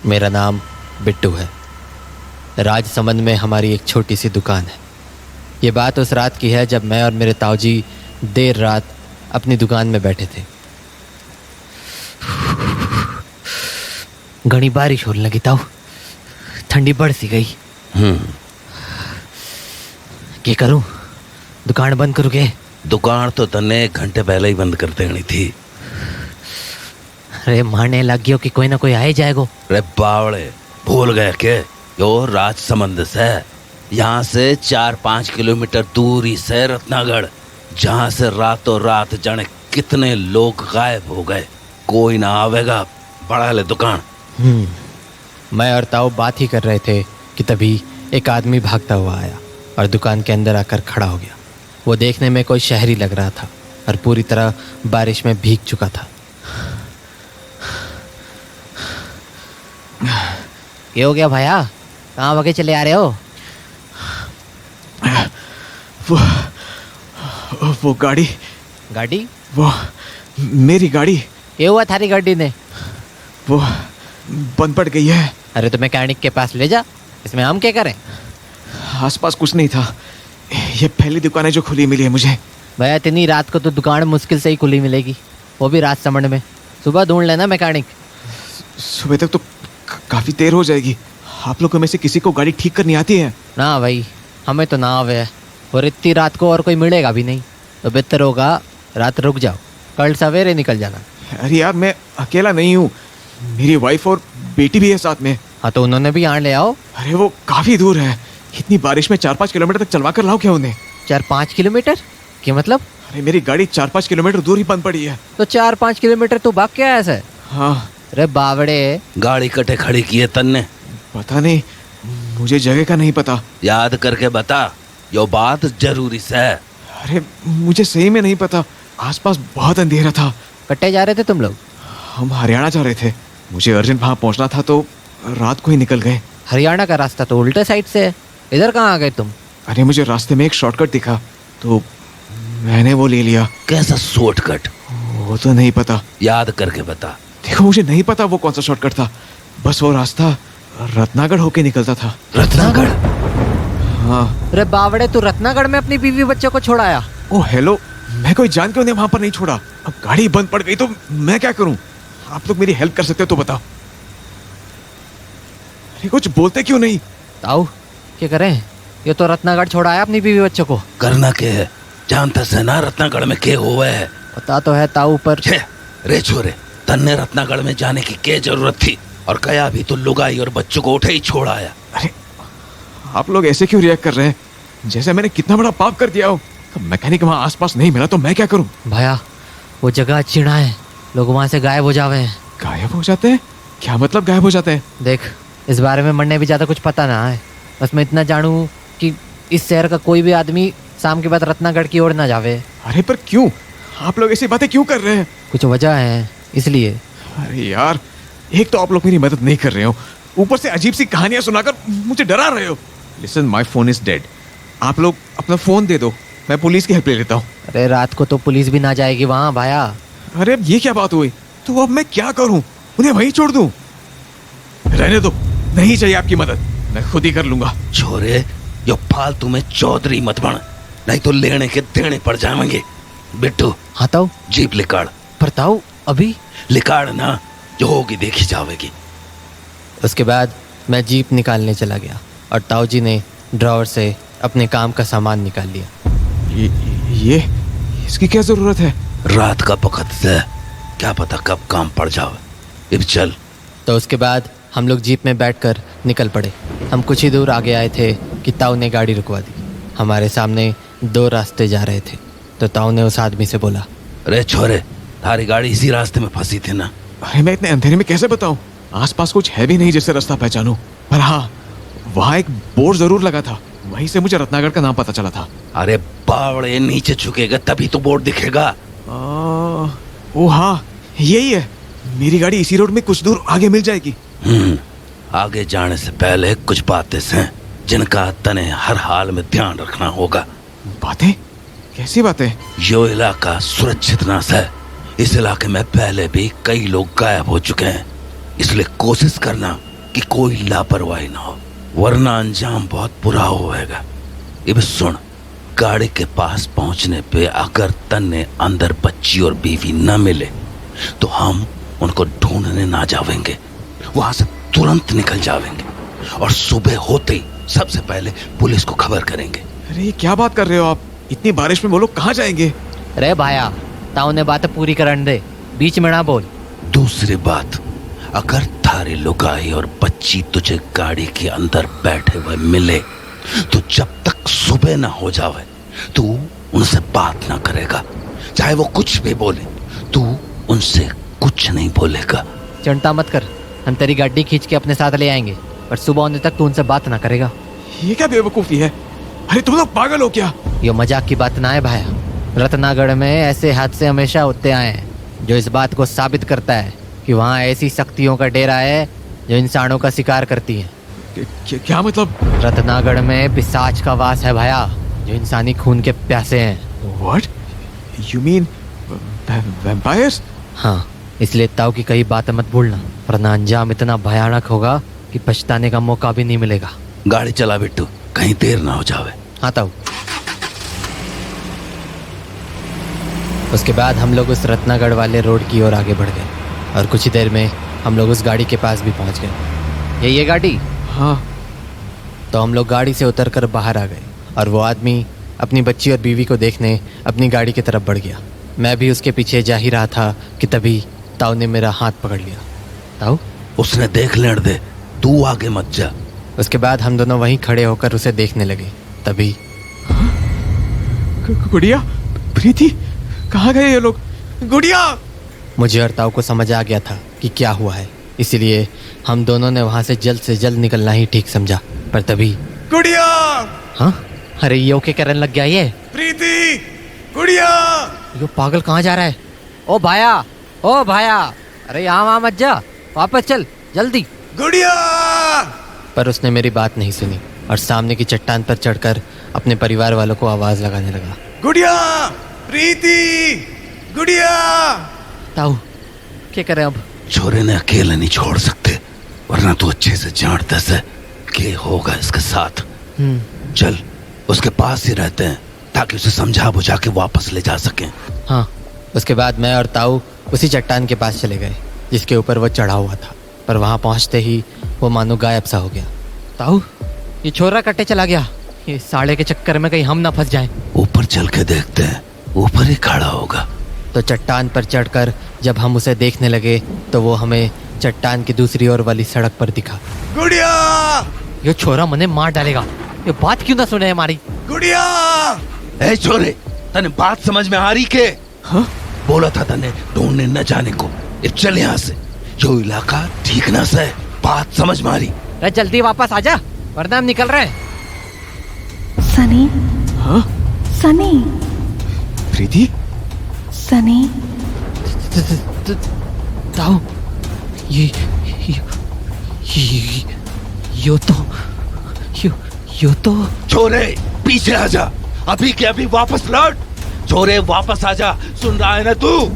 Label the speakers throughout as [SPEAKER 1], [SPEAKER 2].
[SPEAKER 1] मेरा नाम बिट्टू है। राजसमंद में हमारी एक छोटी सी दुकान है। ये बात उस रात की है जब मैं और मेरे ताऊजी देर रात अपनी दुकान में बैठे थे। घनी बारिश होने लगी ताऊ, ठंडी बढ़ सी गई। क्या करूं, दुकान बंद करूं के?
[SPEAKER 2] दुकान तो तन्ने 1 घंटे पहले ही बंद कर देनी थी।
[SPEAKER 1] अरे मारने लग गयो कि कोई ना कोई आए जाएगो।
[SPEAKER 2] अरे बावड़े, भूल गए के यो राजसमंद से यहाँ से 4-5 किलोमीटर दूरी से रत्नागढ़, जहाँ से रातों रात जाने कितने लोग गायब हो गए। कोई ना आवेगा, बढ़ा ले दुकान।
[SPEAKER 1] मैं और ताऊ बात ही कर रहे थे कि तभी एक आदमी भागता हुआ आया और दुकान के अंदर आकर खड़ा हो गया। वो देखने में कोई शहरी लग रहा था और पूरी तरह बारिश में भीग चुका था। क्या हो गया भैया, कहाँ भागे चले आ रहे हो?
[SPEAKER 3] वो गाड़ी वो मेरी गाड़ी।
[SPEAKER 1] क्या हुआ थारी गाड़ी ने?
[SPEAKER 3] वो बंद पड़ गई है।
[SPEAKER 1] अरे तो मैकेनिक के पास ले जा, इसमें हम क्या करें?
[SPEAKER 3] आसपास कुछ नहीं था, ये पहली दुकान है जो खुली मिली है मुझे।
[SPEAKER 1] भैया इतनी रात को तो दुकान मुश्किल से ही खुली मिलेगी, वो भी राजसमंद में। सुबह ढूंढ लेना मैकेनिक।
[SPEAKER 3] सुबह तक तो काफी देर हो जाएगी। आप लोगों में से किसी को गाड़ी ठीक करनी आती है?
[SPEAKER 1] ना भाई, हमें तो ना आवे, और इतनी रात को और कोई मिलेगा भी नहीं, तो बेहतर होगा रात रुक जाओ, कल सवेरे निकल जाना।
[SPEAKER 3] अरे यार, मैं अकेला नहीं हूँ, मेरी वाइफ और बेटी भी है साथ में।
[SPEAKER 1] हाँ तो उन्होंने भी यहाँ ले आओ।
[SPEAKER 3] अरे वो काफी दूर है, इतनी बारिश में 4-5 किलोमीटर तक चलवा कर लाओ क्या उन्हें?
[SPEAKER 1] 4-5 किलोमीटर? क्या मतलब?
[SPEAKER 3] अरे मेरी गाड़ी 4-5 किलोमीटर दूर ही बंद पड़ी है।
[SPEAKER 1] तो 4-5 किलोमीटर तो भाग क्या ऐसे?
[SPEAKER 3] हाँ।
[SPEAKER 1] अरे बावड़े,
[SPEAKER 2] गाड़ी कटे खड़ी की है तन्ने?
[SPEAKER 3] पता नहीं, मुझे जगह का नहीं पता।
[SPEAKER 2] याद करके बता, यो बात जरूरी से।
[SPEAKER 3] अरे मुझे सही में नहीं पता, आसपास बहुत अंधेरा था।
[SPEAKER 1] कट्टे जा रहे थे तुम लोग?
[SPEAKER 3] हम हरियाणा जा रहे थे, मुझे अर्जेंट वहाँ पहुँचना था तो रात को ही निकल गए।
[SPEAKER 1] हरियाणा का रास्ता तो उल्टे साइड से है, इधर कहाँ आ गए तुम?
[SPEAKER 3] अरे मुझे रास्ते में एक शॉर्टकट दिखा तो मैंने वो ले लिया।
[SPEAKER 2] कैसा शॉर्टकट?
[SPEAKER 3] वो तो नहीं पता।
[SPEAKER 2] याद करके बता।
[SPEAKER 3] देखो मुझे नहीं पता वो कौन सा शॉर्टकट था, बस वो रास्ता रत्नागढ़ होके निकलता था।
[SPEAKER 2] रत्नागढ़?
[SPEAKER 3] हाँ।
[SPEAKER 1] अरे बावड़े, तू रत्नागढ़ में अपनी बीवी बच्चों को छोड़ाया?
[SPEAKER 3] ओ हेलो, मैं कोई जान के उन्हें वहां पर नहीं छोड़ा। अब गाड़ी बंद पड़ गई तो मैं क्या करूं? आप लोग मेरी हेल्प कर सकते हो तो बताओ। अरे कुछ बोलते क्यों नहीं?
[SPEAKER 1] ताऊ क्या करें, ये तो रत्नागढ़ छोड़ाया अपनी बीवी बच्चों को।
[SPEAKER 2] करना के है? जानता से ना रत्नागढ़ में क्या हुआ है?
[SPEAKER 1] पता तो है ताऊ, पर
[SPEAKER 2] रे छोरे, तन्ने रत्नागढ़ में जाने की क्या जरूरत थी? और कया भी तो लुगाई और बच्चों को उठे ही छोड़ आया।
[SPEAKER 3] अरे आप लोग ऐसे क्यों रिएक्ट कर रहे हैं, जैसे मैंने कितना बड़ा पाप कर दिया हो। मैकेनिक वहाँ आसपास नहीं मिला तो मैं क्या करूं?
[SPEAKER 1] भैया वो जगह अच्छी ना है, लोग वहाँ से गायब हो जावे हैं।
[SPEAKER 3] गायब हो जाते हैं? क्या मतलब गायब हो जाते हैं?
[SPEAKER 1] देख, इस बारे में मरने भी ज़्यादा कुछ पता ना है, बस मैं इतना जानूँ कि इस शहर का कोई भी आदमी शाम के बाद रत्नागढ़ की ओर ना जावे।
[SPEAKER 3] अरे पर क्यों? आप लोग ऐसी बातें क्यों कर रहे हैं?
[SPEAKER 1] कुछ वजह है इसलिए।
[SPEAKER 3] अरे यार, एक तो आप लोग मेरी मदद नहीं कर रहे हो, ऊपर से अजीब सी कहानियां सुनाकर मुझे डरा रहे हो। Listen, my phone is dead. आप लोग अपना फोन दे दो, मैं पुलिस की हेल्प ले लेता हूँ।
[SPEAKER 1] अरे रात को तो पुलिस भी ना जाएगी वहाँ भाया।
[SPEAKER 3] अरे अब ये क्या बात हुई? तो अब मैं क्या करूँ? उन्हें वहीं छोड़ दूँ? रहने दो, नहीं चाहिए आपकी मदद, मैं खुद ही कर लूंगा।
[SPEAKER 2] छोरे, यो फालतू में चौधरी मत बन, नहीं तो लेने के देने पड़ जाएंगे। बिट्टू,
[SPEAKER 1] हाँ ताऊ।
[SPEAKER 2] जीप लिकाड़।
[SPEAKER 1] पर ताऊ अभी?
[SPEAKER 2] लिकाड़ ना, जो होगी देखी जाएगी।
[SPEAKER 1] उसके बाद मैं जीप निकालने चला गया और ताऊ जी ने ड्रॉवर से अपने काम का सामान निकाल लिया।
[SPEAKER 3] ये इसकी क्या जरूरत है?
[SPEAKER 2] रात का वक्त है, क्या पता कब काम पड़ जावे। अब चल।
[SPEAKER 1] तो उसके बाद हम लोग जीप में बैठकर निकल पड़े। हम कुछ ही दूर आगे आए थे कि ताऊ ने गाड़ी रुकवा दी। हमारे सामने 2 रास्ते जा रहे थे, तो ताऊ ने उस आदमी से बोला,
[SPEAKER 2] अरे छोरे, थारी गाड़ी इसी रास्ते में फंसी थी ना?
[SPEAKER 3] अरे मैं इतने अंधेरे में कैसे बताऊं? आसपास कुछ है भी नहीं जिससे रास्ता पहचानूं। पर हाँ, वहाँ एक बोर्ड जरूर लगा था, वहीं से मुझे रत्नागढ़ का नाम पता चला था।
[SPEAKER 2] अरे बावड़े, नीचे झुकेगा तभी तो बोर्ड दिखेगा।
[SPEAKER 3] ओ हाँ, यही है। मेरी गाड़ी इसी रोड में कुछ दूर आगे मिल जाएगी।
[SPEAKER 2] आगे जाने से पहले कुछ बातें हैं जिनका तने हर हाल में ध्यान रखना होगा।
[SPEAKER 3] बातें? कैसी बातें?
[SPEAKER 2] यो इलाका सुरक्षित ना है। इस इलाके में पहले भी कई लोग गायब हो चुके हैं, इसलिए कोशिश करना कि कोई लापरवाही ना हो, वरना अंजाम बहुत बुरा होएगा। ये भी सुन, गाड़ी के पास पहुंचने पे अगर तन्ने अंदर बच्ची और बीवी न मिले तो हम उनको ढूंढने ना जावेंगे, वहां से तुरंत निकल जावेंगे और सुबह होते ही सबसे पहले पुलिस को खबर करेंगे।
[SPEAKER 3] अरे ये क्या बात कर रहे हो आप? इतनी बारिश में वो लोग कहाँ जाएंगे?
[SPEAKER 1] रे भाया, ताऊ ने बात पूरी करने दे, बीच में ना बोल।
[SPEAKER 2] दूसरी बात, अगर थारे लुगाई और बच्ची तुझे गाड़ी के अंदर बैठे हुए मिले तो जब तक सुबह ना हो जावे तू उनसे बात ना करेगा, चाहे वो कुछ भी बोले, तू उनसे कुछ नहीं बोलेगा।
[SPEAKER 1] चिंता मत कर, हम तेरी गाड़ी खींच के अपने साथ ले आएंगे, पर सुबह होने तक तू उनसे बात ना करेगा।
[SPEAKER 3] ये क्या बेवकूफी है? अरे तुम लोग पागल हो क्या?
[SPEAKER 1] ये मजाक की बात ना है भाया। रत्नागढ़ में ऐसे हादसे हमेशा होते आए हैं, जो इस बात को साबित करता है कि वहाँ ऐसी शक्तियों का डेरा है जो इंसानों का शिकार करती हैं।
[SPEAKER 3] क्या मतलब?
[SPEAKER 1] रत्नागढ़ में पिशाच का वास है भाया, जो इंसानी खून के प्यासे हैं।
[SPEAKER 3] What? You mean vampires?
[SPEAKER 1] हाँ, इसलिए ताऊ की कई बातें मत भूलना, वरना अंजाम इतना भयानक होगा कि पछताने का मौका भी नहीं मिलेगा।
[SPEAKER 2] गाड़ी चला बिट्टू, कहीं देर ना हो जावे।
[SPEAKER 1] हाँ ताऊ। उसके बाद हम लोग उस रत्नागढ़ वाले रोड की ओर आगे बढ़ गए और कुछ ही देर में हम लोग उस गाड़ी के पास भी पहुंच गए। ये गाड़ी?
[SPEAKER 3] हाँ।
[SPEAKER 1] तो हम लोग गाड़ी से उतरकर बाहर आ गए और वो आदमी अपनी बच्ची और बीवी को देखने अपनी गाड़ी की तरफ बढ़ गया। मैं भी उसके पीछे जा ही रहा था कि तभी ताऊ ने मेरा हाथ पकड़ लिया। ताऊ?
[SPEAKER 2] उसने देख लेने दे, तू आगे मत जा।
[SPEAKER 1] उसके बाद हम दोनों वहीं खड़े होकर उसे देखने लगे। तभी
[SPEAKER 3] गुड़िया, प्रीति, कहाँ गए ये लोग? गुड़िया!
[SPEAKER 1] मुझे और ताऊ को समझ आ गया था कि क्या हुआ है, इसीलिए हम दोनों ने वहां से जल्द निकलना ही ठीक समझा। पर तभी
[SPEAKER 3] गुड़िया!
[SPEAKER 1] हाँ, अरे ये ओके करने लग गया ये।
[SPEAKER 3] प्रीति! गुड़िया!
[SPEAKER 1] ये पागल कहाँ जा रहा है? ओ भाया, अरे यहाँ वहाँ मत जा, वापस चल जल्दी।
[SPEAKER 3] गुड़िया!
[SPEAKER 1] पर उसने मेरी बात नहीं सुनी और सामने की चट्टान पर चढ़कर अपने परिवार वालों को आवाज लगाने लगा।
[SPEAKER 3] गुड़िया! प्रीति! गुड़िया!
[SPEAKER 1] ताऊ, क्या करें अब?
[SPEAKER 2] छोरे ने अकेले नहीं छोड़ सकते, वरना तू अच्छे से जानता है कि होगा इसके साथ। चल उसके पास ही रहते हैं ताकि उसे समझा बुझा के वापस ले जा सकें।
[SPEAKER 1] हाँ, उसके बाद मैं और ताऊ उसी चट्टान के पास चले गए जिसके ऊपर वो चढ़ा हुआ था। पर वहां पहुंचते ही वो मानो गायब सा हो गया। ताऊ, ये छोरा कट्टे चला गया, ये साले के चक्कर में कहीं हम ना फंस जाएं।
[SPEAKER 2] ऊपर चल के देखते हैं, ऊपर ही खड़ा होगा।
[SPEAKER 1] तो चट्टान पर चढ़कर जब हम उसे देखने लगे तो वो हमें चट्टान की दूसरी ओर वाली सड़क पर दिखा।
[SPEAKER 3] गुड़िया!
[SPEAKER 1] ये छोरा मने मार डालेगा, ये बात क्यों ना सुने हमारी?
[SPEAKER 3] गुड़िया!
[SPEAKER 2] ए छोरे, तने बात समझ में आ रही के?
[SPEAKER 3] हाँ?
[SPEAKER 2] बोला था तने ढूंढने न जाने को। अब चल यहाँ से, जो इलाका ठीक ना से, बात समझ में आ रही?
[SPEAKER 1] अरे जल्दी वापस आजा, वरना हम निकल रहे हैं।
[SPEAKER 4] सनी?
[SPEAKER 3] हाँ?
[SPEAKER 4] सनी?
[SPEAKER 3] प्रीति?
[SPEAKER 4] सनी?
[SPEAKER 1] ताऊ, यो तो
[SPEAKER 2] छोरे पीछे आ जा, अभी के अभी वापस लौट। छोरे वापस आ जा, सुन रहा है ना तू?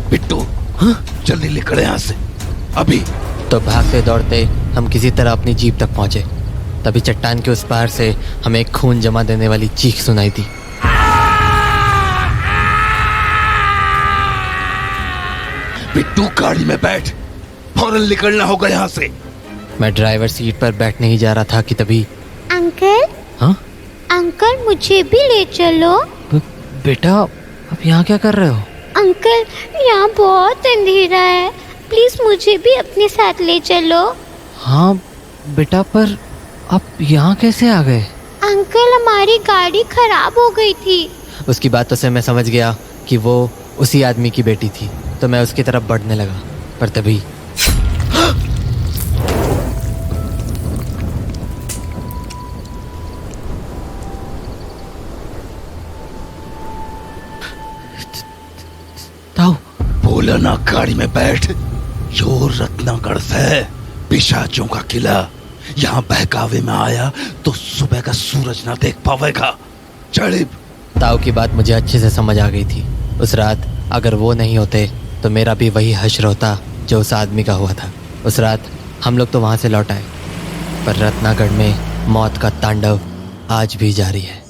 [SPEAKER 2] बिट्टू, जल्दी निकले यहाँ से अभी।
[SPEAKER 1] तो भागते दौड़ते हम किसी तरह अपनी जीप तक पहुंचे। तभी चट्टान के उस पार से हमें एक खून जमा देने वाली चीख सुनाई दी।
[SPEAKER 2] बिट्टू गाड़ी में बैठ, फौरन निकलना होगा यहाँ से।
[SPEAKER 1] मैं ड्राइवर सीट पर बैठने ही जा रहा था कि तभी
[SPEAKER 5] अंकल,
[SPEAKER 1] हाँ?
[SPEAKER 5] अंकल मुझे भी ले चलो।
[SPEAKER 1] बेटा, अब यहाँ क्या कर रहे हो?
[SPEAKER 5] अंकल, यहाँ बहुत अंधेरा है, प्लीज मुझे भी अपने साथ ले चलो।
[SPEAKER 1] हाँ बेटा, पर आप यहाँ कैसे आ गए?
[SPEAKER 5] अंकल, हमारी गाड़ी खराब हो गई थी।
[SPEAKER 1] उसकी बातों से मैं समझ गया कि वो उसी आदमी की बेटी थी, तो मैं उसकी तरफ बढ़ने लगा। पर तभी ताऊ,
[SPEAKER 2] बोला ना गाड़ी में बैठ, यो रत्नागढ़ से पिशाचों का किला। यहाँ बहकावे में आया तो सुबह का सूरज ना देख पावेगा। चढ़िब।
[SPEAKER 1] ताऊ की बात मुझे अच्छे से समझ आ गई थी। उस रात अगर वो नहीं होते तो मेरा भी वही हश्र होता जो उस आदमी का हुआ था। उस रात हम लोग तो वहाँ से लौट आए, पर रत्नागढ़ में मौत का तांडव आज भी जारी है।